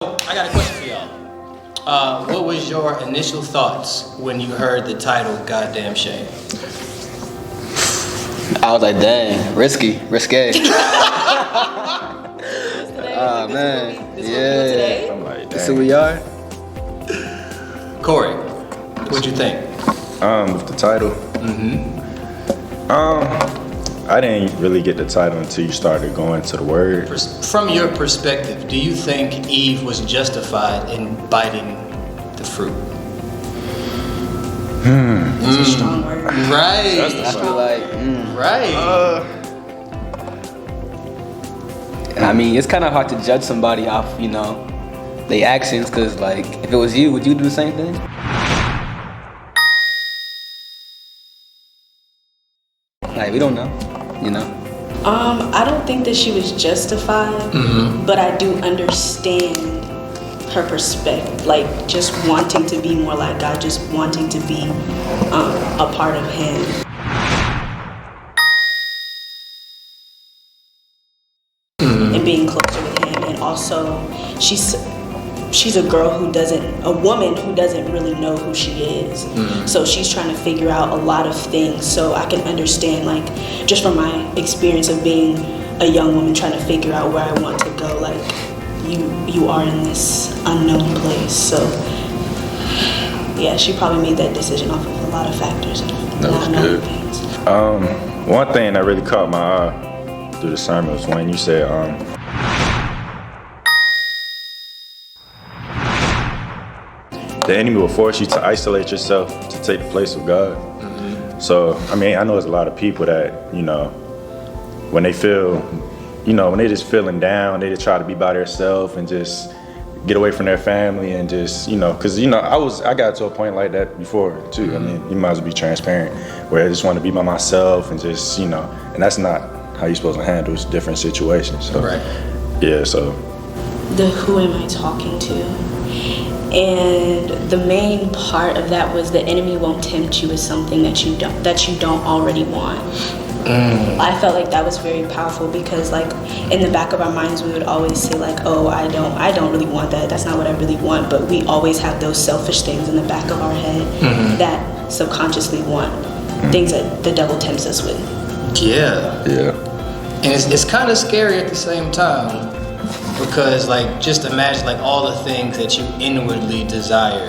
I got a question for y'all. What was your initial thoughts when you heard the title Goddamn Shame? I was like, dang, risque. Oh man, yeah. I'm like, This is who we are. Corey, what'd you think? With the title. I didn't really get the title until you started going to the word. From your perspective, do you think Eve was justified in biting the fruit? That's a strong word. Right. I feel like, Right. I mean, it's kind of hard to judge somebody off, their actions, because, like, if it was you, would you do the same thing? Like, we don't know, I don't think that she was justified, but I do understand her perspective, like just wanting to be more like God, just wanting to be a part of Him. And being closer with Him, and also she's a woman who doesn't really know who she is. So she's trying to figure out a lot of things. So I can understand, like, just from my experience of being a young woman trying to figure out where I want to go, like, you are in this unknown place. So yeah, she probably made that decision off of a lot of factors. That was good. One thing that really caught my eye through the sermon was when you said, the enemy will force you to isolate yourself to take the place of God. So, I mean, I know there's a lot of people that, when they feel, when they just feeling down, they just try to be by themselves and just get away from their family and just, because, I got to a point like that before too. I mean, you might as well be transparent, where I just want to be by myself and just, and that's not how you're supposed to handle different situations. So, Right. Yeah, so. Who am I talking to? And the main part of that was the enemy won't tempt you with something that you don't already want. I felt like that was very powerful because, like, in the back of our minds we would always say, like, oh, I don't really want that, that's not what I really want, but we always have those selfish things in the back of our head that subconsciously want things that the devil tempts us with. Yeah. And it's kind of scary at the same time. Because, like, just imagine, like, all the things that you inwardly desire,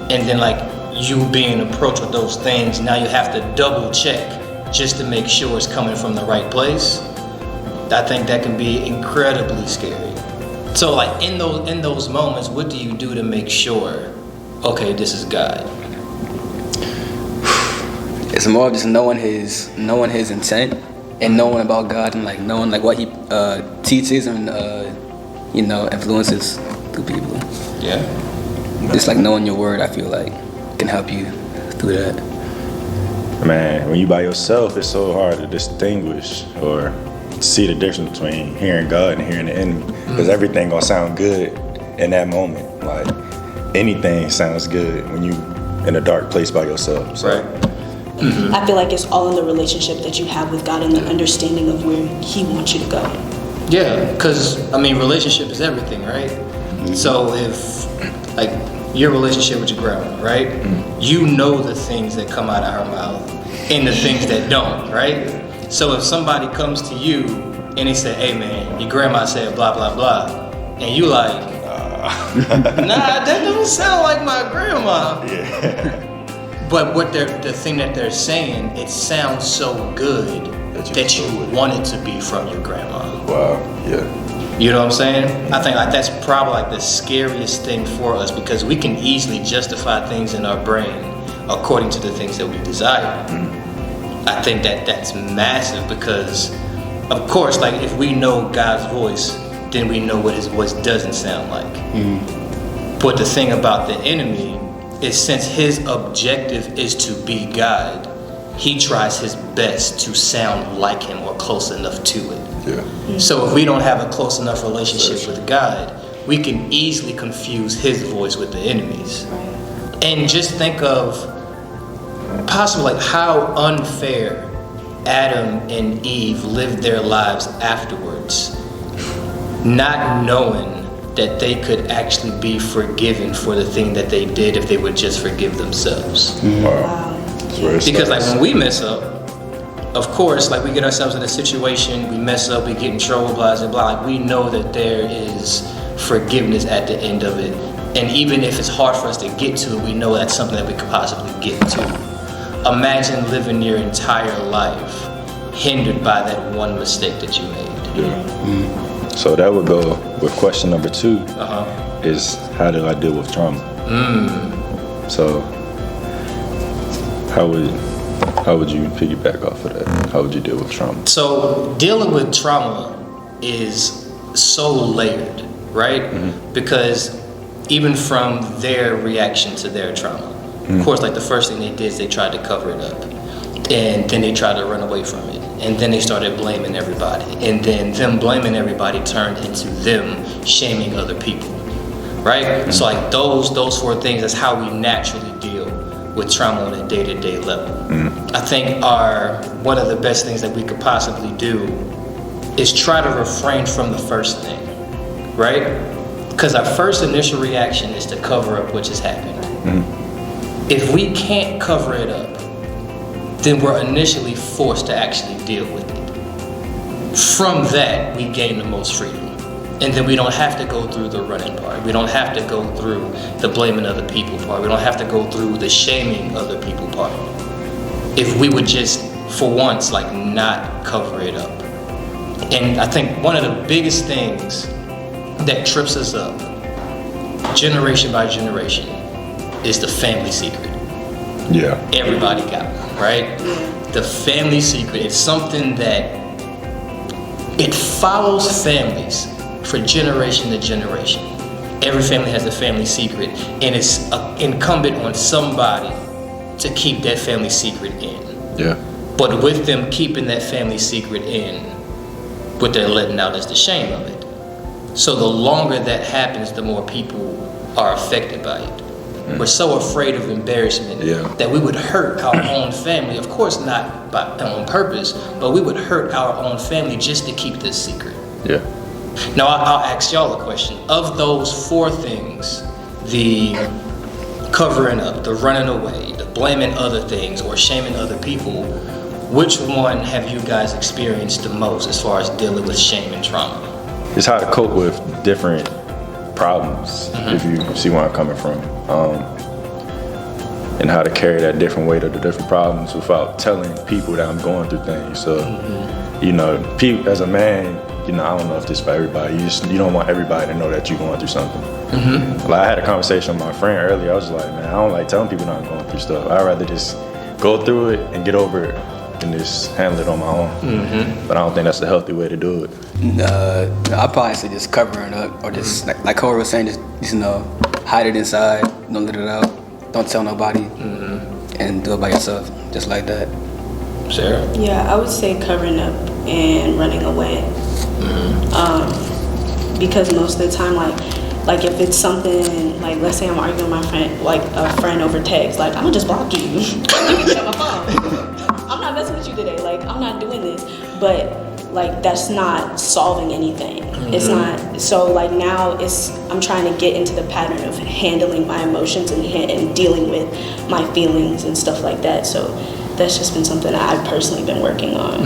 and then, like, you being approached with those things, now you have to double check just to make sure it's coming from the right place. I think that can be incredibly scary. So, like, in those moments, what do you do to make sure, okay, this is God? It's more of just knowing his intent and knowing about God and, like, knowing, like, what He teaches and influences through people. Yeah. Just like knowing your word, I feel like can help you through that. Man, when you by yourself, it's so hard to distinguish or see the difference between hearing God and hearing the enemy. Because everything gonna sound good in that moment. Like, anything sounds good when you in a dark place by yourself. So. Right. I feel like it's all in the relationship that you have with God and the understanding of where He wants you to go. Yeah, because, I mean, relationship is everything, right? So if, like, your relationship with your grandma, right? You know the things that come out of her mouth and the things that don't, right? So if somebody comes to you and they say, hey, man, your grandma said blah, blah, blah, and you like, nah, that doesn't sound like my grandma. Yeah. But the thing that they're saying, it sounds so good that you want it to be from your grandma. Wow, yeah. You know what I'm saying? I think, like, that's probably, like, the scariest thing for us, because we can easily justify things in our brain according to the things that we desire. I think that's massive because, of course, like, if we know God's voice, then we know what His voice doesn't sound like. But the thing about the enemy is, since his objective is to be God, he tries his best to sound like Him or close enough to it. Yeah. So if we don't have a close enough relationship with God, we can easily confuse His voice with the enemy's. And just think of possibly, like, how unfair Adam and Eve lived their lives afterwards, not knowing that they could actually be forgiven for the thing that they did if they would just forgive themselves. Wow. That's where it Because like starts. when we mess up, of course, like we get ourselves in a situation, we mess up, we get in trouble, blah, blah, blah. Like we know that there is forgiveness at the end of it. And even if it's hard for us to get to it, we know that's something that we could possibly get to. Imagine living your entire life hindered by that one mistake that you made. So that would go with question number 2 Uh-huh. is how do I deal with trauma? So how would you piggyback off of that? How would you deal with trauma? So dealing with trauma is so layered, right? Because even from their reaction to their trauma, of course, like the first thing they did is they tried to cover it up, and then they tried to run away from it, and then they started blaming everybody, and then them blaming everybody turned into them shaming other people, right? So like those 4 things, that's how we naturally deal with trauma on a day-to-day level. I think one of the best things that we could possibly do is try to refrain from the first thing, right? Because our first initial reaction is to cover up what just happened. If we can't cover it up, then we're initially forced to actually deal with it. From that, we gain the most freedom. And then we don't have to go through the running part. We don't have to go through the blaming other people part. We don't have to go through the shaming other people part. If we would just, for once, like not cover it up. And I think one of the biggest things that trips us up, generation by generation, is the family secret. Yeah. Everybody got one, right? The family secret is something that it follows families for generation to generation. Every family has a family secret, and it's incumbent on somebody to keep that family secret in. Yeah. But with them keeping that family secret in, what they're letting out is the shame of it. So the longer that happens, the more people are affected by it. We're so afraid of embarrassment that we would hurt our own family. Of course, not on purpose, but we would hurt our own family just to keep this secret. Yeah. Now, I'll ask y'all a question. Of those 4 things, the covering up, the running away, the blaming other things, or shaming other people, which one have you guys experienced the most as far as dealing with shame and trauma? It's how to cope with different problems, if you see where I'm coming from. And how to carry that different weight of the different problems without telling people that I'm going through things. So, you know, as a man, you know, I don't know if this is for everybody. You don't want everybody to know that you're going through something. Like I had a conversation with my friend earlier. I was like, man, I don't like telling people that I'm going through stuff. I'd rather just go through it and get over it and just handle it on my own. But I don't think that's the healthy way to do it. I'd probably say just covering up, or just like Corey was saying, just you know, hide it inside, don't let it out, don't tell nobody, and do it by yourself, just like that. Sarah? Yeah, I would say covering up and running away. Because most of the time, like if it's something like, let's say I'm arguing with my friend, like a friend over text, like I'm gonna just block you. You can shut my phone. I'm not messing with you today. Like I'm not doing this. But like that's not solving anything. It's not. So like now I'm trying to get into the pattern of handling my emotions and dealing with my feelings and stuff like that. So that's just been something that I've personally been working on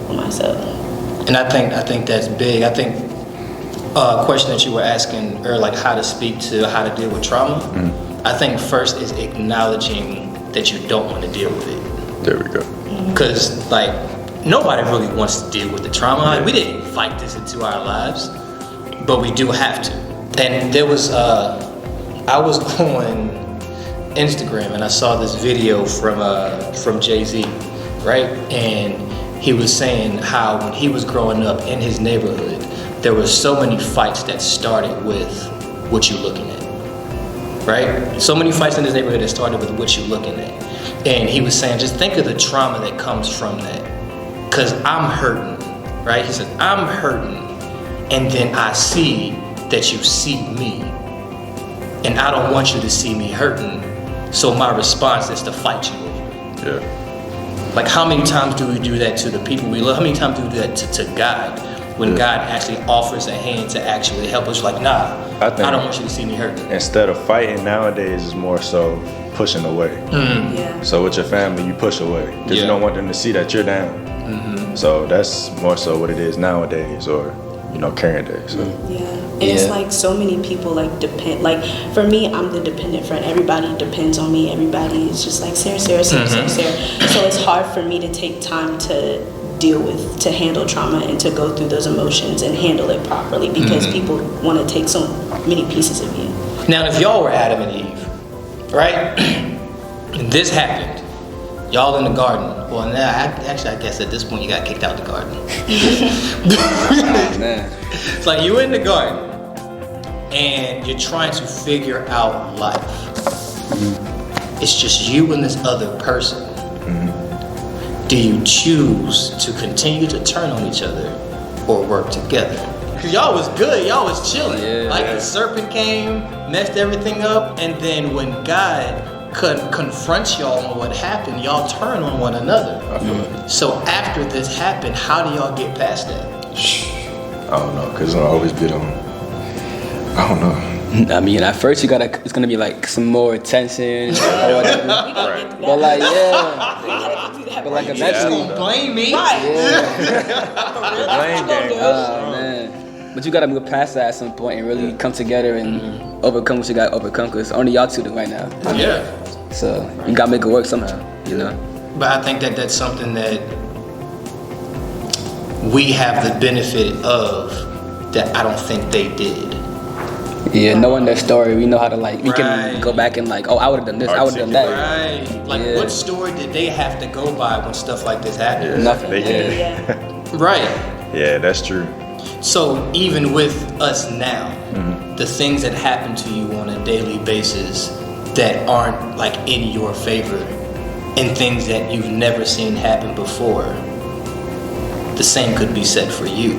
for myself. And I think that's big. I think a question that you were asking, or like how to deal with trauma. I think first is acknowledging that you don't want to deal with it. There we go. Because like nobody really wants to deal with the trauma. Like, we didn't fight this into our lives, but we do have to. And there was I was on Instagram and I saw this video from Jay-Z, right? And he was saying how when he was growing up in his neighborhood, there were so many fights that started with what you're looking at, right? So many fights in his neighborhood that started with what you're looking at. And he was saying, just think of the trauma that comes from that. Because I'm hurting, right? He said, I'm hurting, and then I see that you see me, and I don't want you to see me hurting, so my response is to fight you over it. Yeah. Like, how many times do we do that to the people we love? How many times do we do that to God? when God actually offers a hand to actually help us. Like, nah, I don't want you to see me hurt. Instead of fighting nowadays, is more so pushing away. Yeah. So with your family, you push away because you don't want them to see that you're down. So that's more so what it is nowadays, or current day. So And it's like so many people like depend. Like for me, I'm the dependent friend. Everybody depends on me. Everybody is just like Sarah. So it's hard for me to take time to to handle trauma and to go through those emotions and handle it properly because people want to take so many pieces of you. Now, if y'all were Adam and Eve, right, and this happened, y'all in the garden. Well, now I guess at this point you got kicked out the garden. It's like you in the garden and you're trying to figure out life. It's just you and this other person. Do you choose to continue to turn on each other or work together? Cause y'all was good, y'all was chilling. The serpent came, messed everything up, and then when God confronts y'all on what happened, y'all turn on one another. So after this happened, how do y'all get past that? I don't know, cause it'll always be on. I don't know. I mean, at first it's gonna be like some more tension or whatever. But like, but like You eventually, just gonna blame me? Right. Blame game. man. But you gotta move past that at some point and really come together and overcome what you gotta overcome. Cause only y'all two do right now. Yeah. So you gotta make it work somehow, But I think that that's something that we have the benefit of that I don't think they did. Yeah, knowing their story, we know how to we can go back and I would have done this, I would have done that. Right. Like, what story did they have to go by when stuff like this happened? Nothing. They can. Right. Yeah, that's true. So even with us now, the things that happen to you on a daily basis that aren't like in your favor and things that you've never seen happen before, the same could be said for you.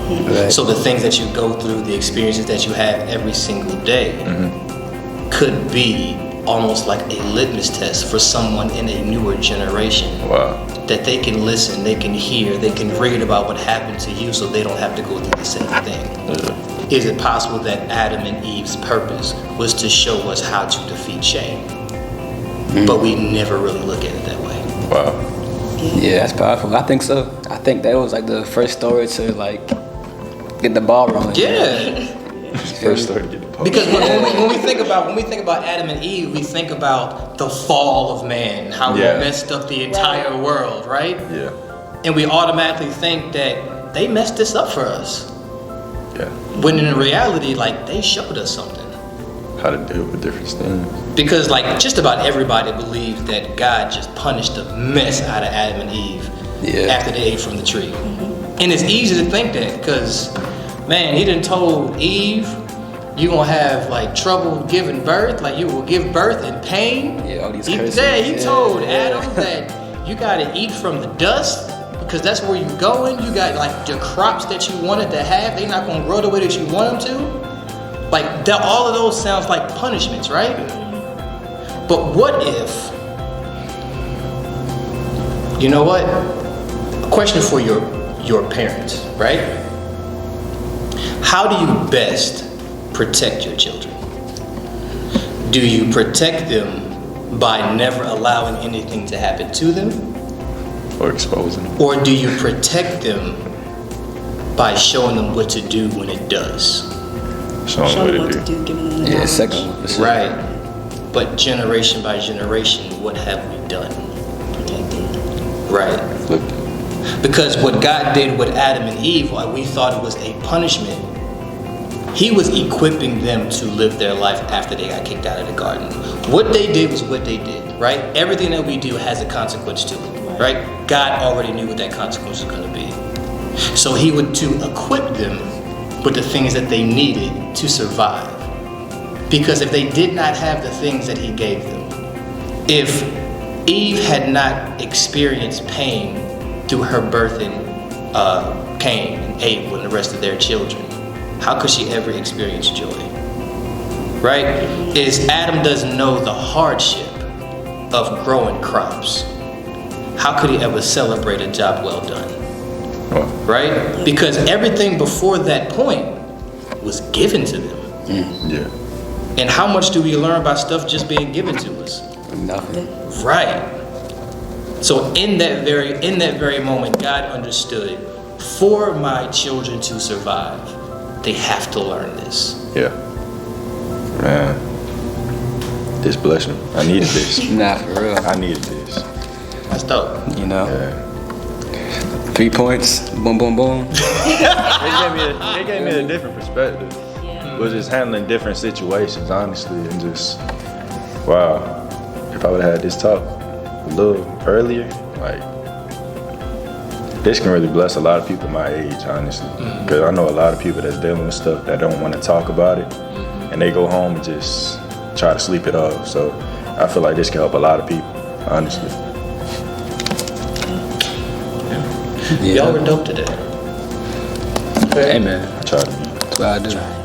Right. So the things that you go through, the experiences that you have every single day could be almost like a litmus test for someone in a newer generation. Wow. That they can listen, they can hear, they can read about what happened to you so they don't have to go through the same thing. Is it possible that Adam and Eve's purpose was to show us how to defeat shame? But we never really look at it that way. Wow. Yeah, that's powerful. I think so. I think that was like the first story to get the ball rolling. Yeah. First story to get the post. Because when we think about Adam and Eve, we think about the fall of man, how we messed up the entire world, right? Yeah. And we automatically think that they messed this up for us. Yeah. When in reality, they showed us something. How to deal with different things. Because just about everybody believes that God just punished the mess out of Adam and Eve after they ate from the tree. And it's easy to think that because, man, he done told Eve, you gonna have trouble giving birth, you will give birth in pain. Yeah, all these curses. He told Adam that you gotta eat from the dust because that's where you're going. You got your crops that you wanted to have, they're not gonna grow the way that you want them to. All of those sounds like punishments, right? But what if, you know what? A question for your parents, right? How do you best protect your children? Do you protect them by never allowing anything to happen to them? Or exposing. Or do you protect them by showing them what to do when it does? Showing What them to what to do. giving them the Yeah, knowledge. second one. For sure. Right. But generation by generation, what have we done? Protected. Right. Look, Because what God did with Adam and Eve, why we thought it was a punishment, He was equipping them to live their life after they got kicked out of the garden. What they did was what they did, right? Everything that we do has a consequence to it, right? God already knew what that consequence was going to be. So He would to equip them with the things that they needed to survive. Because if they did not have the things that He gave them, if Eve had not experienced pain through her birthing Cain and Abel and the rest of their children, how could she ever experience joy? Right? Is Adam doesn't know the hardship of growing crops. How could he ever celebrate a job well done? right? Because everything before that point was given to them. Yeah. And how much do we learn about stuff just being given to us? Nothing. Right. So in that very moment, God understood, for my children to survive, they have to learn this. Yeah. Man. This blessed me. I needed this. Nah, for real. I needed this. That's dope. You know, Yeah. 3 points, boom, boom, boom. It gave me a different perspective. It was just handling different situations, honestly, and just, wow. If I would have had this talk a little earlier, like, this can really bless a lot of people my age, honestly. Because I know a lot of people that's dealing with stuff that don't want to talk about it, and they go home and just try to sleep it off. So I feel like this can help a lot of people, honestly. Y'all were dope today. Hey, man. I try to be. That's what I do.